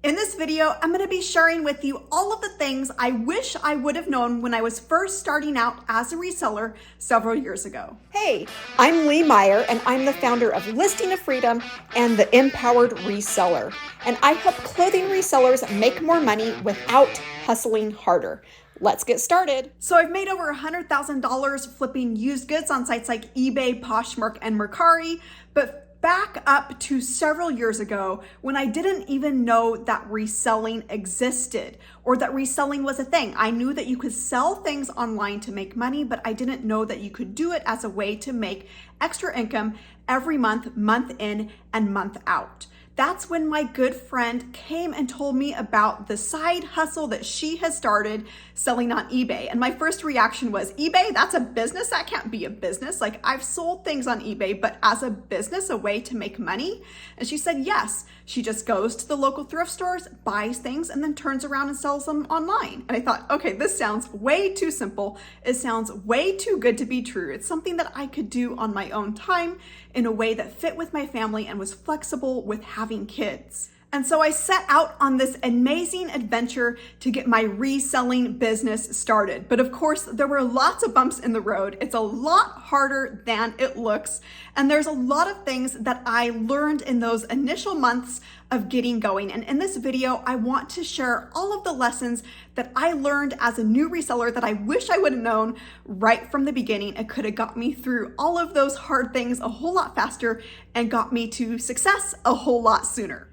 In this video, I'm going to be sharing with you all of the things I wish I would have known when I was first starting out as a reseller several years ago. Hey, I'm Lee Meyer, and I'm the founder of Listing of Freedom and the Empowered Reseller. And I help clothing resellers make more money without hustling harder. Let's get started. So I've made over $100,000 flipping used goods on sites like eBay, Poshmark, and Mercari, but back up to several years ago when I didn't even know that reselling existed or that reselling was a thing. I knew that you could sell things online to make money, but I didn't know that you could do it as a way to make extra income every month, month in and month out. That's when my good friend came and told me about the side hustle that she has started selling on eBay. And my first reaction was, eBay? That's a business? That can't be a business. Like, I've sold things on eBay, but as a business, a way to make money? And she said, yes. She just goes to the local thrift stores, buys things, and then turns around and sells them online. And I thought, okay, this sounds way too simple. It sounds way too good to be true. It's something that I could do on my own time in a way that fit with my family and was flexible with having kids. And so I set out on this amazing adventure to get my reselling business started. But of course, there were lots of bumps in the road. It's a lot harder than it looks. And there's a lot of things that I learned in those initial months of getting going. And in this video, I want to share all of the lessons that I learned as a new reseller that I wish I would have known right from the beginning. It could have got me through all of those hard things a whole lot faster and got me to success a whole lot sooner.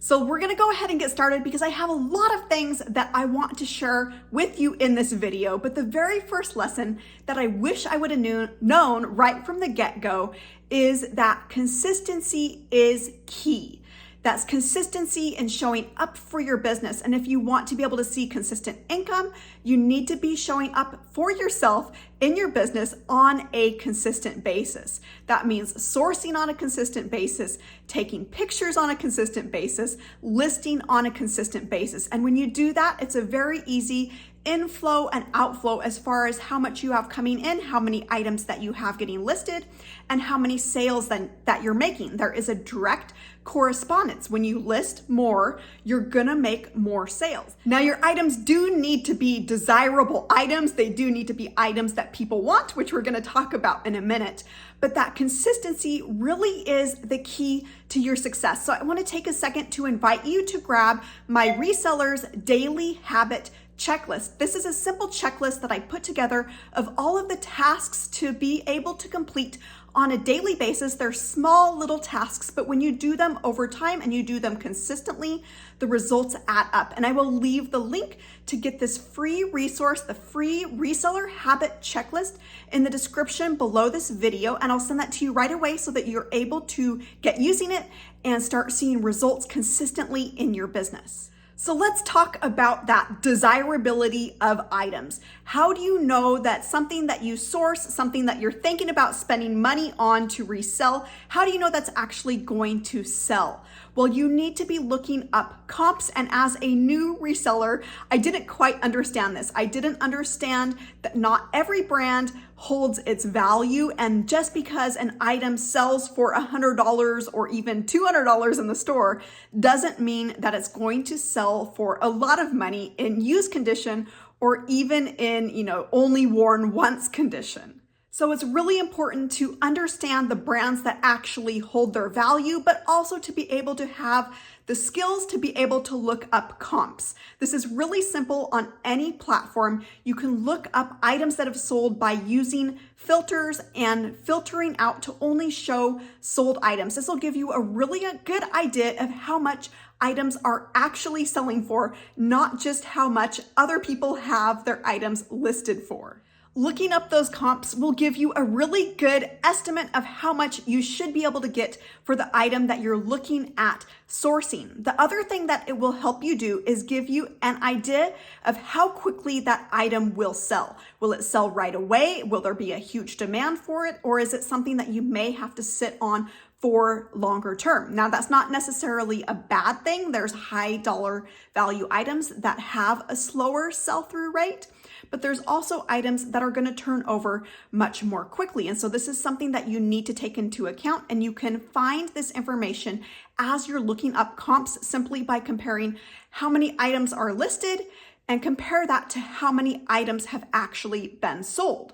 So we're gonna go ahead and get started because I have a lot of things that I want to share with you in this video. But the very first lesson that I wish I would have known right from the get-go is that consistency is key. That's consistency in showing up for your business. And if you want to be able to see consistent income, you need to be showing up for yourself in your business on a consistent basis. That means sourcing on a consistent basis, taking pictures on a consistent basis, listing on a consistent basis. And when you do that, it's a very easy inflow and outflow as far as how much you have coming in, how many items that you have getting listed, and how many sales that you're making. There is a direct correspondence. When you list more, you're gonna make more sales. Now, your items do need to be desirable items. They do need to be items that people want, which we're gonna talk about in a minute. But that consistency really is the key to your success. So I wanna take a second to invite you to grab my Reseller's Daily Habit Checklist. This is a simple checklist that I put together of all of the tasks to be able to complete on a daily basis. They're small little tasks, but when you do them over time and you do them consistently, the results add up. And I will leave the link to get this free resource, the free Reseller Habit Checklist, in the description below this video. And I'll send that to you right away so that you're able to get using it and start seeing results consistently in your business. So let's talk about that desirability of items. How do you know that something that you source, something that you're thinking about spending money on to resell, how do you know that's actually going to sell? Well, you need to be looking up comps. And as a new reseller, I didn't quite understand this. I didn't understand that not every brand holds its value. And just because an item sells for $100 or even $200 in the store doesn't mean that it's going to sell for a lot of money in used condition or even in, only worn once condition. So it's really important to understand the brands that actually hold their value, but also to be able to have the skills to be able to look up comps. This is really simple on any platform. You can look up items that have sold by using filters and filtering out to only show sold items. This will give you a really good idea of how much items are actually selling for, not just how much other people have their items listed for. Looking up those comps will give you a really good estimate of how much you should be able to get for the item that you're looking at sourcing. The other thing that it will help you do is give you an idea of how quickly that item will sell. Will it sell right away? Will there be a huge demand for it? Or is it something that you may have to sit on for longer term. Now, that's not necessarily a bad thing. There's high dollar value items that have a slower sell-through rate, but there's also items that are going to turn over much more quickly. And so this is something that you need to take into account, and you can find this information as you're looking up comps simply by comparing how many items are listed and compare that to how many items have actually been sold.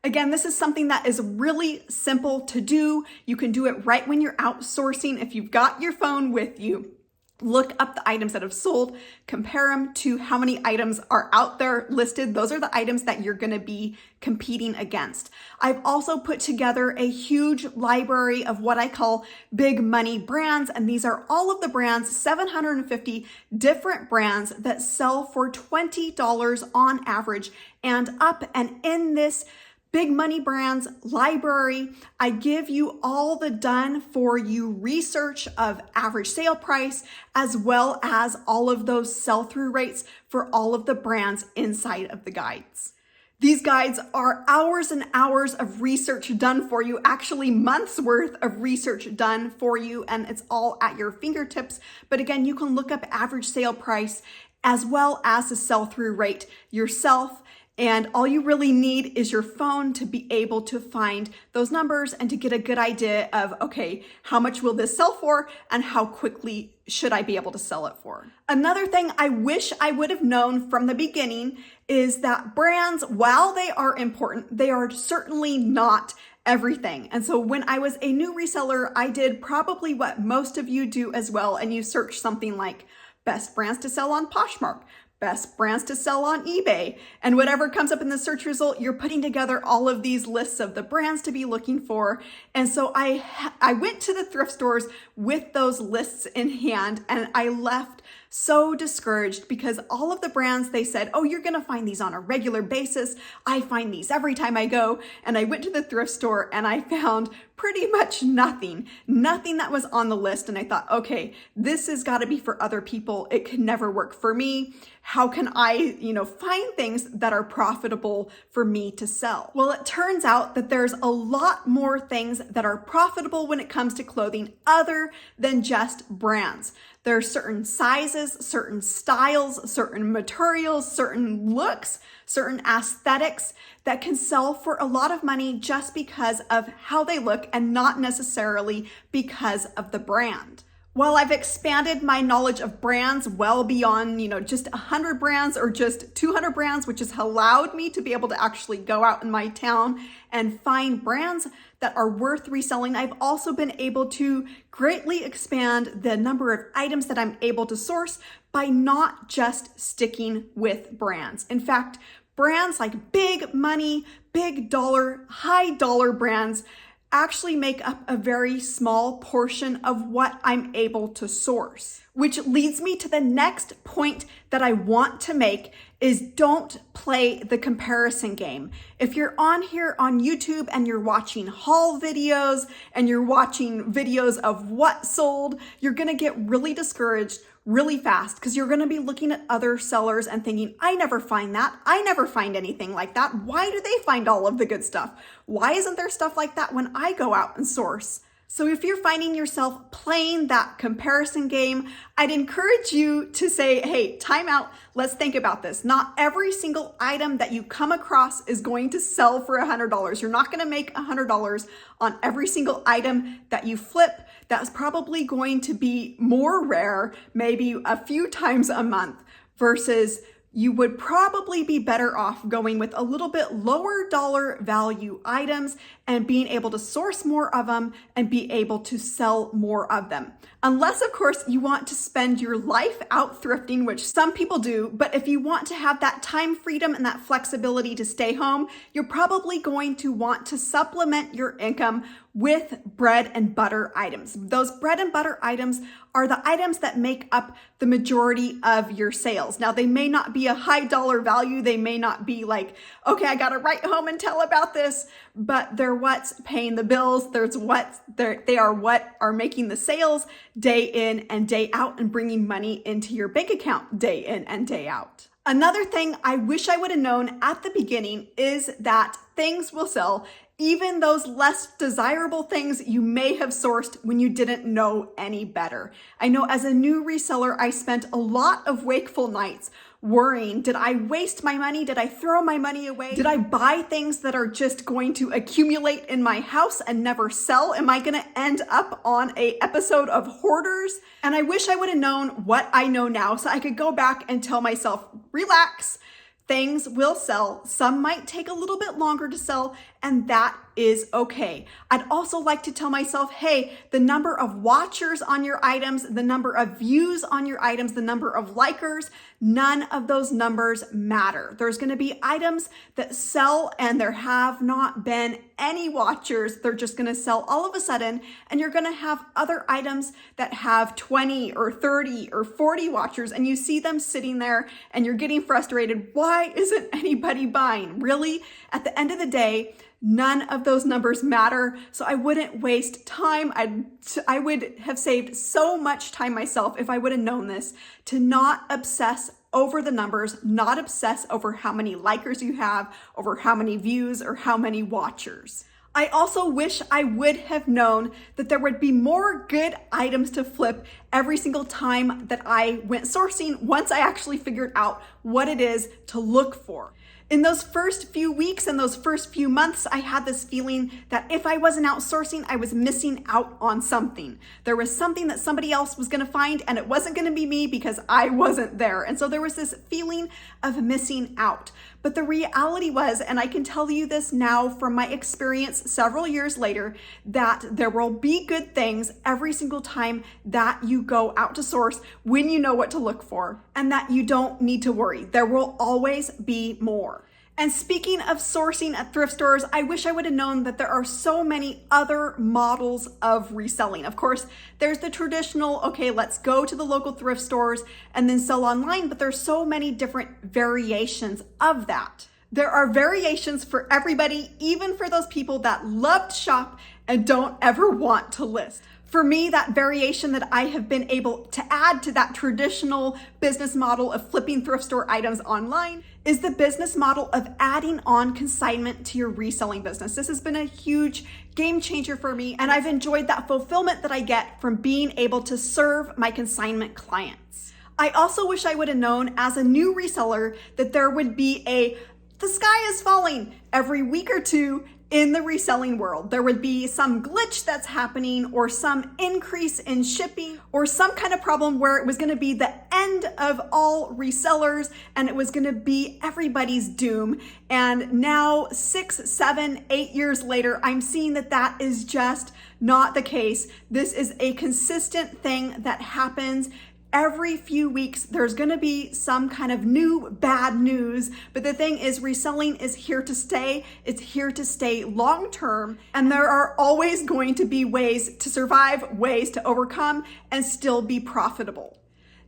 Again, this is something that is really simple to do. You can do it right when you're outsourcing. If you've got your phone with you, look up the items that have sold, compare them to how many items are out there listed. Those are the items that you're going to be competing against. I've also put together a huge library of what I call big money brands, and these are all of the brands, 750 different brands that sell for $20 on average and up. And in this Big Money Brands library, I give you all the done for you research of average sale price, as well as all of those sell-through rates for all of the brands inside of the guides. These guides are hours and hours of research done for you, actually months worth of research done for you, and it's all at your fingertips. But again, you can look up average sale price as well as the sell-through rate yourself. And all you really need is your phone to be able to find those numbers and to get a good idea of, okay, how much will this sell for and how quickly should I be able to sell it for? Another thing I wish I would have known from the beginning is that brands, while they are important, they are certainly not everything. And so when I was a new reseller, I did probably what most of you do as well. And you search something like best brands to sell on Poshmark, best brands to sell on eBay, and whatever comes up in the search result, you're putting together all of these lists of the brands to be looking for. And so I went to the thrift stores with those lists in hand, and I left so discouraged because all of the brands, they said, oh, you're gonna find these on a regular basis. I find these every time I go. And I went to the thrift store and I found pretty much nothing that was on the list. And I thought, okay, this has got to be for other people. It can never work for me. How can I, find things that are profitable for me to sell? Well, it turns out that there's a lot more things that are profitable when it comes to clothing other than just brands. There are certain sizes, certain styles, certain materials, certain looks, certain aesthetics that can sell for a lot of money just because of how they look and not necessarily because of the brand. While I've expanded my knowledge of brands well beyond, just 100 brands or just 200 brands, which has allowed me to be able to actually go out in my town and find brands that are worth reselling, I've also been able to greatly expand the number of items that I'm able to source by not just sticking with brands. In fact, brands like big money, big dollar, high dollar brands actually make up a very small portion of what I'm able to source. Which leads me to the next point that I want to make is don't play the comparison game. If you're on here on YouTube and you're watching haul videos and you're watching videos of what sold, you're gonna get really discouraged really fast because you're gonna be looking at other sellers and thinking, I never find that. I never find anything like that. Why do they find all of the good stuff? Why isn't there stuff like that when I go out and source? So if you're finding yourself playing that comparison game, I'd encourage you to say, hey, time out. Let's think about this. Not every single item that you come across is going to sell for $100. You're not going to make $100 on every single item that you flip. That's probably going to be more rare, maybe a few times a month, versus you would probably be better off going with a little bit lower dollar value items and being able to source more of them and be able to sell more of them. Unless, of course, you want to spend your life out thrifting, which some people do, but if you want to have that time freedom and that flexibility to stay home, you're probably going to want to supplement your income with bread and butter items. Those bread and butter items are the items that make up the majority of your sales. Now, they may not be a high dollar value. They may not be like, okay, I got to write home and tell about this, but they're what's paying the bills. They are what are making the sales day in and day out and bringing money into your bank account day in and day out. Another thing I wish I would have known at the beginning is that things will sell, even those less desirable things you may have sourced when you didn't know any better. I know as a new reseller, I spent a lot of wakeful nights worrying, did I waste my money? Did I throw my money away? Did I buy things that are just going to accumulate in my house and never sell? Am I gonna end up on an episode of Hoarders? And I wish I would have known what I know now so I could go back and tell myself, relax, things will sell. Some might take a little bit longer to sell, and that is okay. I'd also like to tell myself, hey, the number of watchers on your items, the number of views on your items, the number of likers, none of those numbers matter. There's gonna be items that sell and there have not been any watchers. They're just gonna sell all of a sudden, and you're gonna have other items that have 20 or 30 or 40 watchers, and you see them sitting there and you're getting frustrated. Why isn't anybody buying? Really? At the end of the day, none of those numbers matter, so I wouldn't waste time. I would have saved so much time myself if I would have known this, to not obsess over the numbers, not obsess over how many likers you have, over how many views or how many watchers. I also wish I would have known that there would be more good items to flip every single time that I went sourcing once I actually figured out what it is to look for. In those first few weeks and those first few months, I had this feeling that if I wasn't out sourcing, I was missing out on something. There was something that somebody else was gonna find, and it wasn't gonna be me because I wasn't there. And so there was this feeling of missing out. But the reality was, and I can tell you this now from my experience several years later, that there will be good things every single time that you go out to source when you know what to look for, and that you don't need to worry. There will always be more. And speaking of sourcing at thrift stores, I wish I would have known that there are so many other models of reselling. Of course, there's the traditional, okay, let's go to the local thrift stores and then sell online, but there's so many different variations of that. There are variations for everybody, even for those people that love to shop and don't ever want to list. For me, that variation that I have been able to add to that traditional business model of flipping thrift store items online is the business model of adding on consignment to your reselling business. This has been a huge game changer for me, and I've enjoyed that fulfillment that I get from being able to serve my consignment clients. I also wish I would have known as a new reseller that there would be the sky is falling every week or two in the reselling world. There would be some glitch that's happening, or some increase in shipping, or some kind of problem where it was gonna be the end of all resellers and it was gonna be everybody's doom. And now 6, 7, 8 years later, I'm seeing that that is just not the case. This is a consistent thing that happens. Every few weeks, there's gonna be some kind of new bad news, but the thing is, reselling is here to stay. It's here to stay long-term, and there are always going to be ways to survive, ways to overcome, and still be profitable.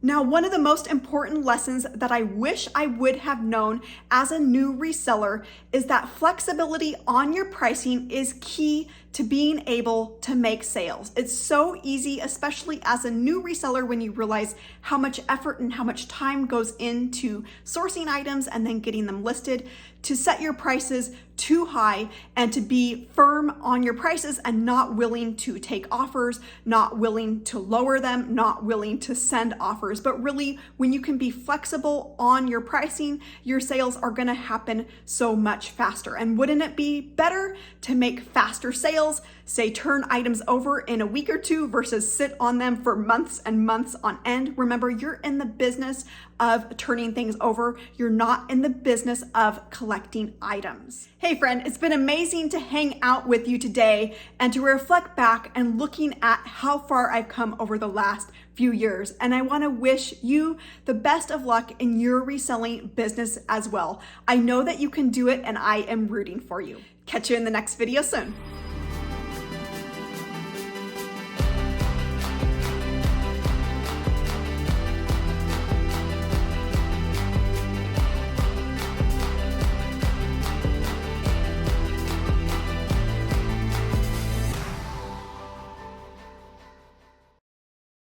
Now, one of the most important lessons that I wish I would have known as a new reseller is that flexibility on your pricing is key to being able to make sales. It's so easy, especially as a new reseller, when you realize how much effort and how much time goes into sourcing items and then getting them listed, to set your prices too high and to be firm on your prices and not willing to take offers, not willing to lower them, not willing to send offers. But really, when you can be flexible on your pricing, your sales are gonna happen so much faster. And wouldn't it be better to make faster sales, say turn items over in a week or two versus sit on them for months and months on end? Remember, you're in the business of turning things over. You're not in the business of collecting items. Hey friend, it's been amazing to hang out with you today and to reflect back and looking at how far I've come over the last few years. And I want to wish you the best of luck in your reselling business as well. I know that you can do it, and I am rooting for you. Catch you in the next video soon.